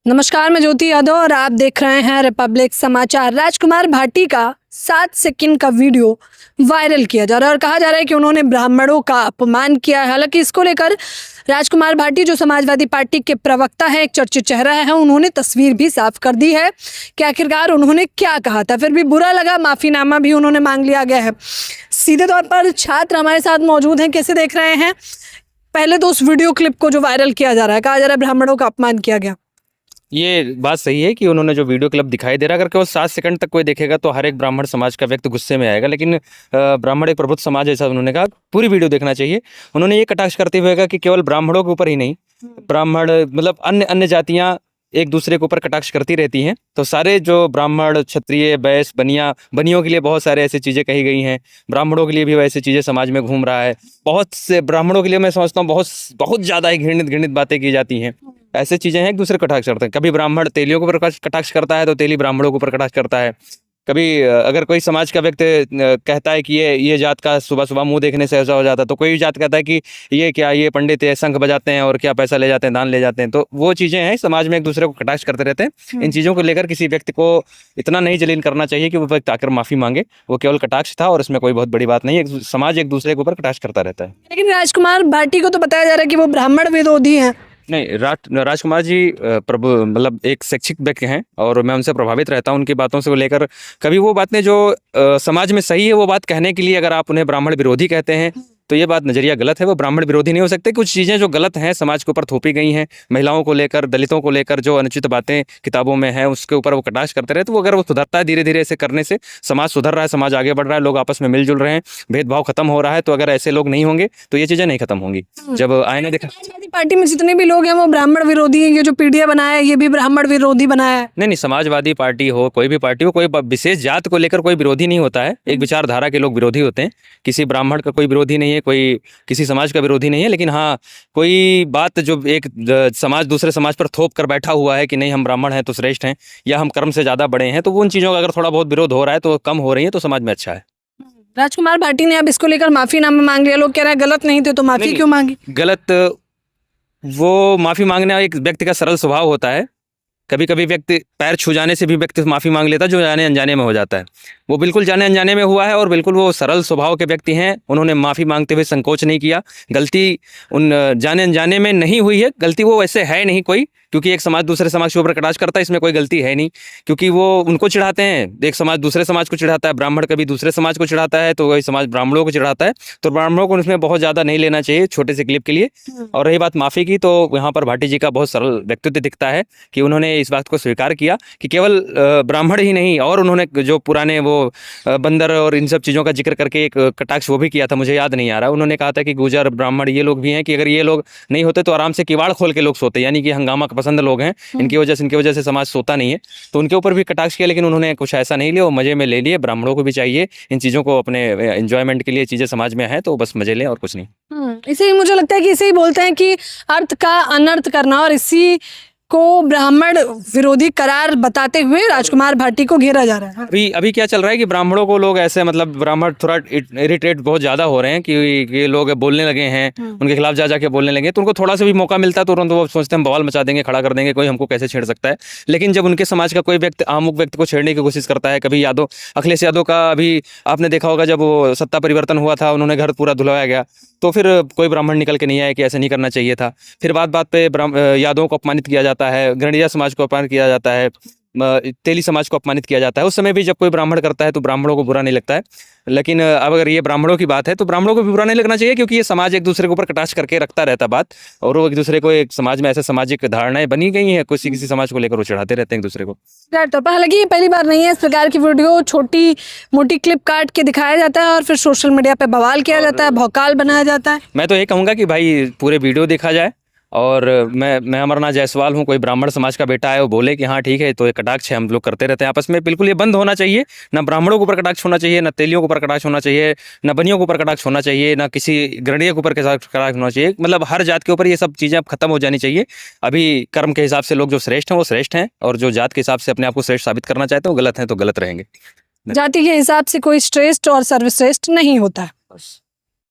नमस्कार, मैं ज्योति यादव और आप देख रहे हैं रिपब्लिक समाचार। राजकुमार भाटी का 7 सेकंड का वीडियो वायरल किया जा रहा है और कहा जा रहा है कि उन्होंने ब्राह्मणों का अपमान किया है। हालांकि इसको लेकर राजकुमार भाटी जो समाजवादी पार्टी के प्रवक्ता हैं, एक चर्चित चेहरा है, उन्होंने तस्वीर भी साफ कर दी है कि आखिरकार उन्होंने क्या कहा था। फिर भी बुरा लगा, माफीनामा भी उन्होंने मांग लिया गया है। सीधे तौर पर छात्र हमारे साथ मौजूद हैं, कैसे देख रहे हैं पहले तो उस वीडियो क्लिप को जो वायरल किया जा रहा है, कहा जा रहा है ब्राह्मणों का अपमान किया गया। ये बात सही है कि उन्होंने जो वीडियो क्लिप दिखाई दे रहा है, अगर केवल 7 सेकंड तक कोई देखेगा तो हर एक ब्राह्मण समाज का व्यक्ति गुस्से में आएगा। लेकिन ब्राह्मण एक प्रबुद्ध समाज है, ऐसा उन्होंने कहा, पूरी वीडियो देखना चाहिए। उन्होंने ये कटाक्ष करते हुए कहा कि केवल ब्राह्मणों के ऊपर ही नहीं, ब्राह्मण मतलब अन्य अन्य जातियाँ एक दूसरे के ऊपर कटाक्ष करती रहती हैं। तो सारे जो ब्राह्मण, क्षत्रिय, बैश्य, बनियों के लिए बहुत सारे ऐसी चीज़ें कही गई हैं। ब्राह्मणों के लिए भी वैसी चीज़ें समाज में घूम रहा है। बहुत से ब्राह्मणों के लिए मैं समझता हूँ बहुत ज़्यादा ही घृणित बातें की जाती हैं। ऐसे चीज़ें हैं, एक दूसरे को कटाक्ष करते हैं। कभी ब्राह्मण तेलियों के ऊपर कटाक्ष करता है तो तेली ब्राह्मणों के ऊपर कटाक्ष करता है। कभी अगर कोई समाज का व्यक्ति कहता है कि ये जात का सुबह सुबह मुंह देखने से ऐसा हो जाता है, तो कोई जात कहता है कि ये पंडित है, शंख बजाते हैं और क्या पैसा ले जाते हैं, दान ले जाते हैं। तो वो चीज़ें हैं, समाज में एक दूसरे को कटाक्ष करते रहते हैं। इन चीज़ों को लेकर किसी व्यक्ति को इतना नहीं जलील करना चाहिए कि वो व्यक्ति आकर माफ़ी मांगे। वो केवल कटाक्ष था और इसमें कोई बहुत बड़ी बात नहीं है। समाज एक दूसरे के ऊपर कटाक्ष करता रहता है। लेकिन राजकुमार भाटी को तो बताया जा रहा है कि वो ब्राह्मण विरोधी हैं। नहीं, राजकुमार जी प्रभु मतलब एक शैक्षिक व्यक्ति हैं और मैं उनसे प्रभावित रहता हूं उनकी बातों से को लेकर। कभी वो बातें जो समाज में सही है वो बात कहने के लिए अगर आप उन्हें ब्राह्मण विरोधी कहते हैं तो ये बात नजरिया गलत है। वो ब्राह्मण विरोधी नहीं हो सकते। कुछ चीज़ें जो गलत हैं समाज के ऊपर थोपी गई हैं, महिलाओं को लेकर, दलितों को लेकर जो अनुचित बातें किताबों में हैं उसके ऊपर वो कटाक्ष करते रहे। तो वो अगर वो सुधरता है, धीरे धीरे ऐसे करने से समाज सुधर रहा है, समाज आगे बढ़ रहा है, लोग आपस में मिलजुल रहे हैं, भेदभाव खत्म हो रहा है। तो अगर ऐसे लोग नहीं होंगे तो ये चीज़ें नहीं खत्म होंगी। जब आईने देखा, समाजवादी पार्टी में जितने भी लोग हैं वो ब्राह्मण विरोधी हैं। ये जो पीडीए बनाया है ये भी ब्राह्मण विरोधी बनाया है। नहीं, समाजवादी पार्टी हो, कोई भी पार्टी हो, कोई विशेष जात को लेकर कोई विरोधी नहीं होता है। एक विचारधारा के लोग विरोधी होते हैं। किसी ब्राह्मण का कोई विरोधी नहीं है, कोई किसी समाज का विरोधी नहीं है। लेकिन हाँ, कोई बात जो एक समाज दूसरे समाज पर थोप कर बैठा हुआ है कि नहीं हम ब्राह्मण हैं तो श्रेष्ठ हैं या हम कर्म से ज़्यादा बड़े हैं, तो उन चीज़ों का अगर थोड़ा बहुत विरोध हो रहा है तो कम हो रही है तो समाज में अच्छा है। राजकुमार भाटी ने अब इसको लेकर माफीनामा मांग लिया। लोग कह रहे हैं गलत नहीं थे तो माफी क्यों मांगी? गलत, वो माफ़ी मांगना एक व्यक्ति का सरल स्वभाव होता है। कभी कभी व्यक्ति पैर छू जाने से भी व्यक्ति माफ़ी मांग लेता है, जो जाने अनजाने में हो जाता है। वो बिल्कुल जाने अनजाने में हुआ है और बिल्कुल वो सरल स्वभाव के व्यक्ति हैं। उन्होंने माफ़ी मांगते हुए संकोच नहीं किया। गलती उन जाने अनजाने में नहीं हुई है, गलती वो वैसे है नहीं कोई, क्योंकि एक समाज दूसरे समाज के ऊपर कटाक्ष करता है, इसमें कोई गलती है नहीं। क्योंकि वो उनको चिढ़ाते हैं, एक समाज दूसरे समाज को चिढ़ाता है, ब्राह्मण कभी दूसरे समाज को चिढ़ाता है तो वही समाज ब्राह्मणों को चिढ़ाता है। तो ब्राह्मणों को इसमें बहुत ज़्यादा नहीं लेना चाहिए छोटे से क्लिप के लिए। और रही बात माफ़ी की, तो यहाँ पर भाटी जी का बहुत सरल व्यक्तित्व दिखता है कि उन्होंने इस बात को स्वीकार किया कि केवल ब्राह्मण ही नहीं, और उन्होंने जो पुराने वो बंदर और इन सब चीज़ों का जिक्र करके एक कटाक्ष वो भी किया था, मुझे याद नहीं आ रहा। उन्होंने कहा था कि गुर्जर, ब्राह्मण ये लोग भी हैं कि अगर ये लोग नहीं होते तो आराम से किवाड़ खोल के लोग सोते, यानी कि हंगामा पसंद लोग हैं। इनकी वजह से समाज सोता नहीं है। तो उनके ऊपर भी कटाक्ष किया, लेकिन उन्होंने कुछ ऐसा नहीं लिया, वो मजे में ले लिए। ब्राह्मणों को भी चाहिए इन चीज़ों को अपने एंजॉयमेंट के लिए, चीज़ें समाज में है तो बस मजे लें और कुछ नहीं। इसे ही मुझे लगता है कि इसे ही बोलते हैं कि अर्थ का अनर्थ करना, और इसी को ब्राह्मण विरोधी करार बताते हुए राजकुमार भाटी को घेरा जा रहा है। अभी क्या चल रहा है कि ब्राह्मणों को लोग ऐसे, मतलब ब्राह्मण थोड़ा इरिटेट बहुत ज़्यादा हो रहे हैं कि ये लोग बोलने लगे हैं, उनके खिलाफ जा जाके बोलने लगे। तो उनको थोड़ा सा भी मौका मिलता है तो तुरंत वो सोचते हैं बवाल मचा देंगे, खड़ा कर देंगे, कोई हमको कैसे छेड़ सकता है। लेकिन जब उनके समाज का कोई व्यक्ति आमुक व्यक्ति को छेड़ने की कोशिश करता है, कभी अखिलेश यादव का अभी आपने देखा होगा, जब वो सत्ता परिवर्तन हुआ था, उन्होंने घर पूरा धुलवाया गया, तो फिर कोई ब्राह्मण निकल के नहीं आया कि ऐसा नहीं करना चाहिए था। फिर बात बात पे यादवों को अपमानित किया जाता है, गणिया समाज को अपमानित किया जाता है, तेली समाज को अपमानित किया जाता है। उस समय भी जब कोई ब्राह्मण करता है तो ब्राह्मणों को बुरा नहीं लगता है। लेकिन अब अगर ये ब्राह्मणों की बात है तो ब्राह्मणों को भी बुरा नहीं लगना चाहिए, क्योंकि ये समाज एक दूसरे के ऊपर कटाक्ष करके रखता रहता बात, और वो एक दूसरे को, एक समाज में ऐसे सामाजिक धारणाएं बनी गई हैं, किसी समाज को लेकर वो चढ़ाते रहते हैं एक दूसरे को। हालांकि ये पहली बार नहीं है, इस प्रकार की वीडियो छोटी मोटी क्लिप काट के दिखाया जाता है और फिर सोशल मीडिया पे बवाल किया जाता है, भौकाल बनाया जाता है। मैं तो ये कहूँगा कि भाई पूरे वीडियो देखा जाए, और मैं अमरनाथ जायसवाल हूँ, कोई ब्राह्मण समाज का बेटा है वो बोले कि हाँ ठीक है, तो ये कटाक्ष है, हम लोग करते रहते हैं आपस में, बिल्कुल ये बंद होना चाहिए। ना ब्राह्मणों के ऊपर कटाक्ष होना चाहिए, ना तेलियों के ऊपर कटाक्ष होना चाहिए, ना बनियों के ऊपर कटाक्ष होना चाहिए, ना किसी गणिया के ऊपर कटाक्ष होना चाहिए। मतलब हर जात के ऊपर ये सब चीज़ें अब खत्म हो जानी चाहिए। अभी कर्म के हिसाब से लोग जो श्रेष्ठ हैं वो श्रेष्ठ हैं, और जो जात के हिसाब से अपने आप को श्रेष्ठ साबित करना चाहते हैं वो गलत हैं तो गलत रहेंगे। जाति के हिसाब से कोई श्रेष्ठ और सर्वश्रेष्ठ नहीं होता है।